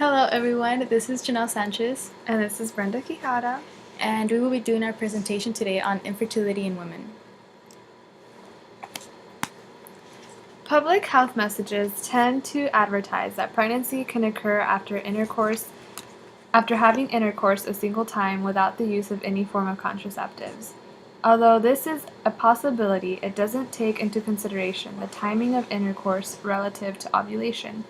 Hello everyone, this is Janelle Sanchez, And this is Brenda Quijada. and we will be doing our presentation today on infertility in women. Public health messages tend to advertise that pregnancy can occur after having intercourse a single time without the use of any form of contraceptives. Although this is a possibility, it doesn't take into consideration the timing of intercourse relative to ovulation.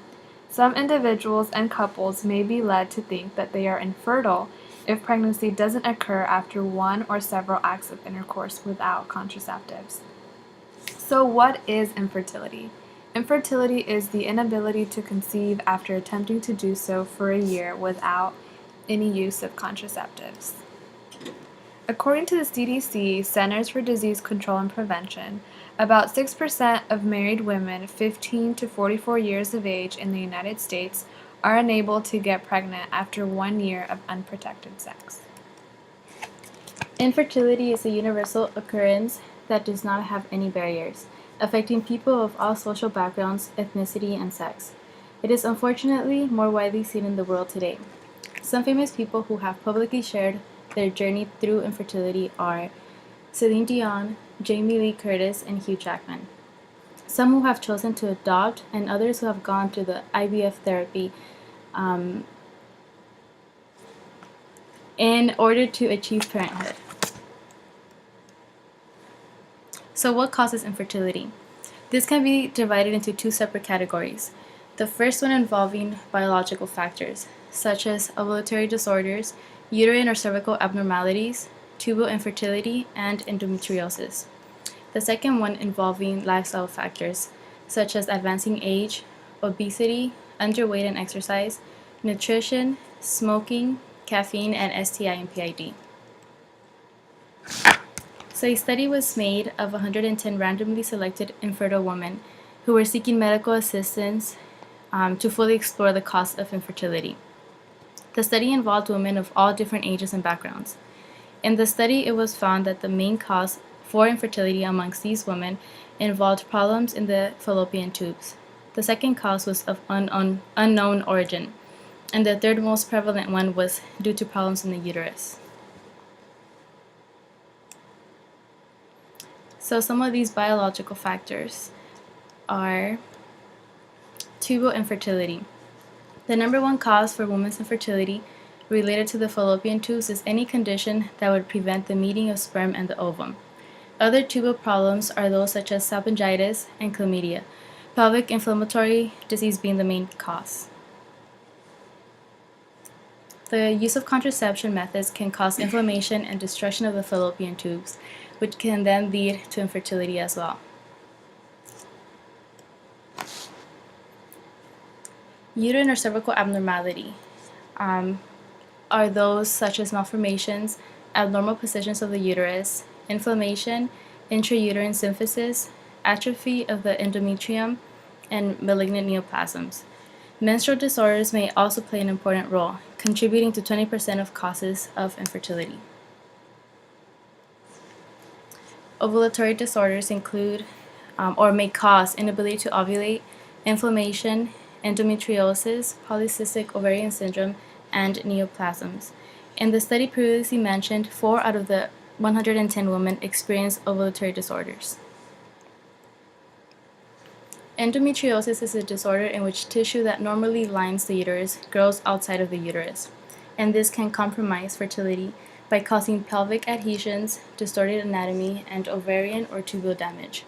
Some individuals and couples may be led to think that they are infertile if pregnancy doesn't occur after one or several acts of intercourse without contraceptives. So, what is infertility? Infertility is the inability to conceive after attempting to do so for a year without any use of contraceptives. According to the CDC, Centers for Disease Control and Prevention, about 6% of married women 15 to 44 years of age in the United States are unable to get pregnant after 1 year of unprotected sex. Infertility is a universal occurrence that does not have any barriers, affecting people of all social backgrounds, ethnicity, and sex. It is unfortunately more widely seen in the world today. Some famous people who have publicly shared their journey through infertility are Celine Dion, Jamie Lee Curtis, and Hugh Jackman. Some who have chosen to adopt, and others who have gone through the IVF therapy in order to achieve parenthood. So, what causes infertility? This can be divided into two separate categories. The first one involving biological factors, such as ovulatory disorders, uterine or cervical abnormalities, tubal infertility, and endometriosis. The second one involving lifestyle factors, such as advancing age, obesity, underweight and exercise, nutrition, smoking, caffeine, and STI and PID. So a study was made of 110 randomly selected infertile women who were seeking medical assistance to fully explore the cause of infertility. The study involved women of all different ages and backgrounds. In the study, it was found that the main cause for infertility amongst these women involved problems in the fallopian tubes. The second cause was of unknown origin, and the third most prevalent one was due to problems in the uterus. So some of these biological factors are tubal infertility. The number one cause for women's infertility related to the fallopian tubes is any condition that would prevent the meeting of sperm and the ovum. Other tubal problems are those such as salpingitis and chlamydia, pelvic inflammatory disease being the main cause. The use of contraception methods can cause inflammation and destruction of the fallopian tubes, which can then lead to infertility as well. Uterine or cervical abnormality are those such as malformations, abnormal positions of the uterus, inflammation, intrauterine symphysis, atrophy of the endometrium, and malignant neoplasms. Menstrual disorders may also play an important role, contributing to 20% of causes of infertility. Ovulatory disorders include or may cause inability to ovulate, inflammation, endometriosis, polycystic ovarian syndrome, and neoplasms. In the study previously mentioned, 4 out of the 110 women experienced ovulatory disorders. Endometriosis is a disorder in which tissue that normally lines the uterus grows outside of the uterus, and this can compromise fertility by causing pelvic adhesions, distorted anatomy, and ovarian or tubal damage.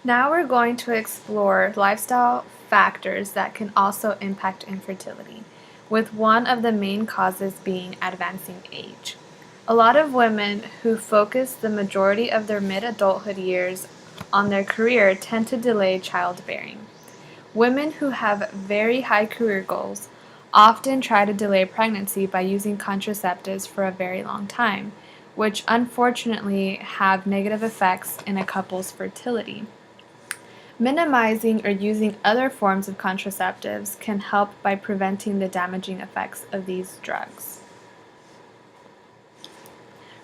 Now we're going to explore lifestyle factors that can also impact infertility, with one of the main causes being advancing age. A lot of women who focus the majority of their mid-adulthood years on their career tend to delay childbearing. Women who have very high career goals often try to delay pregnancy by using contraceptives for a very long time, which unfortunately have negative effects in a couple's fertility. Minimizing or using other forms of contraceptives can help by preventing the damaging effects of these drugs.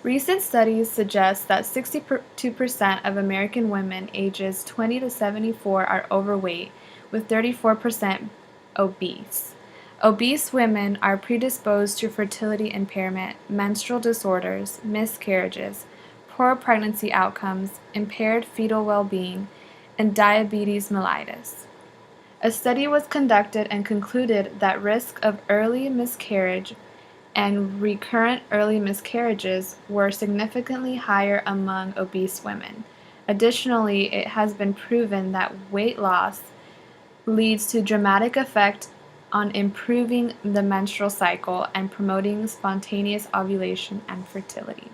Recent studies suggest that 62% of American women ages 20 to 74 are overweight, with 34% obese. Obese women are predisposed to fertility impairment, menstrual disorders, miscarriages, poor pregnancy outcomes, impaired fetal well-being, and diabetes mellitus. A study was conducted and concluded that risk of early miscarriage and recurrent early miscarriages were significantly higher among obese women. Additionally, it has been proven that weight loss leads to dramatic effect on improving the menstrual cycle and promoting spontaneous ovulation and fertility.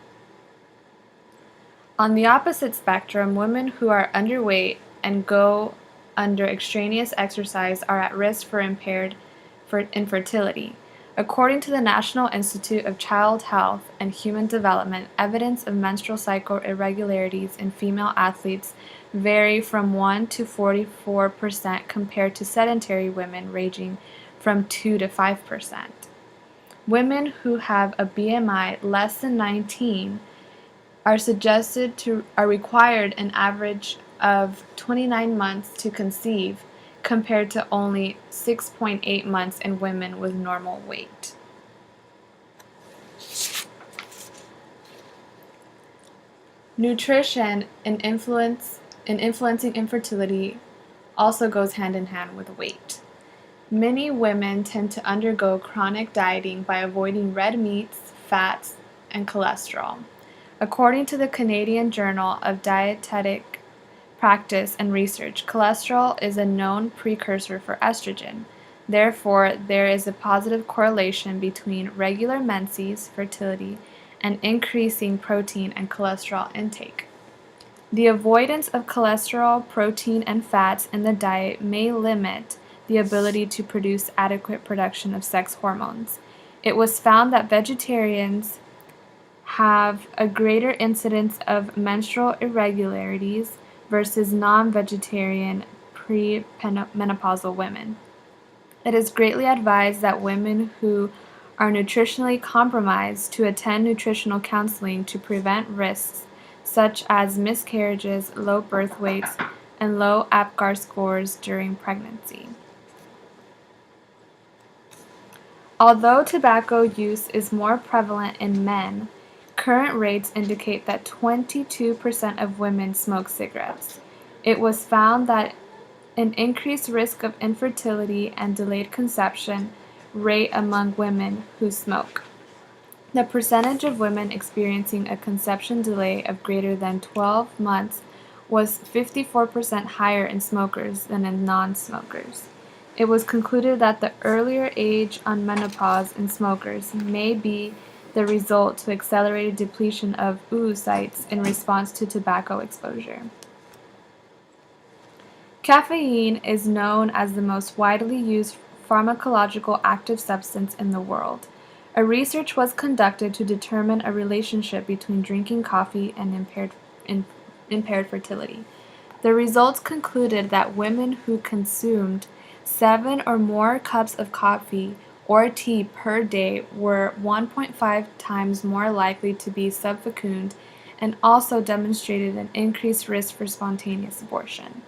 On the opposite spectrum, women who are underweight and go under extraneous exercise are at risk for impaired infertility. According to the National Institute of Child Health and Human Development, evidence of menstrual cycle irregularities in female athletes vary from 1 to 44% compared to sedentary women, ranging from 2 to 5%. Women who have a BMI less than 19 are required an average of 29 months to conceive, compared to only 6.8 months in women with normal weight. Nutrition in influencing infertility also goes hand in hand with weight. Many women tend to undergo chronic dieting by avoiding red meats, fats, and cholesterol. According to the Canadian Journal of Dietetic Practice and Research, cholesterol is a known precursor for estrogen. Therefore, there is a positive correlation between regular menses, fertility, and increasing protein and cholesterol intake. The avoidance of cholesterol, protein, and fats in the diet may limit the ability to produce adequate production of sex hormones. It was found that vegetarians have a greater incidence of menstrual irregularities versus non-vegetarian premenopausal women. It is greatly advised that women who are nutritionally compromised to attend nutritional counseling to prevent risks such as miscarriages, low birth weights, and low APGAR scores during pregnancy. Although tobacco use is more prevalent in men, current rates indicate that 22% of women smoke cigarettes. It was found that an increased risk of infertility and delayed conception rate among women who smoke. The percentage of women experiencing a conception delay of greater than 12 months was 54% higher in smokers than in non-smokers. It was concluded that the earlier age on menopause in smokers may be the result to accelerated depletion of oocytes in response to tobacco exposure. Caffeine is known as the most widely used pharmacological active substance in the world. A research was conducted to determine a relationship between drinking coffee and impaired fertility. The results concluded that women who consumed 7 or more cups of coffee or tea per day were 1.5 times more likely to be subfecund and also demonstrated an increased risk for spontaneous abortion.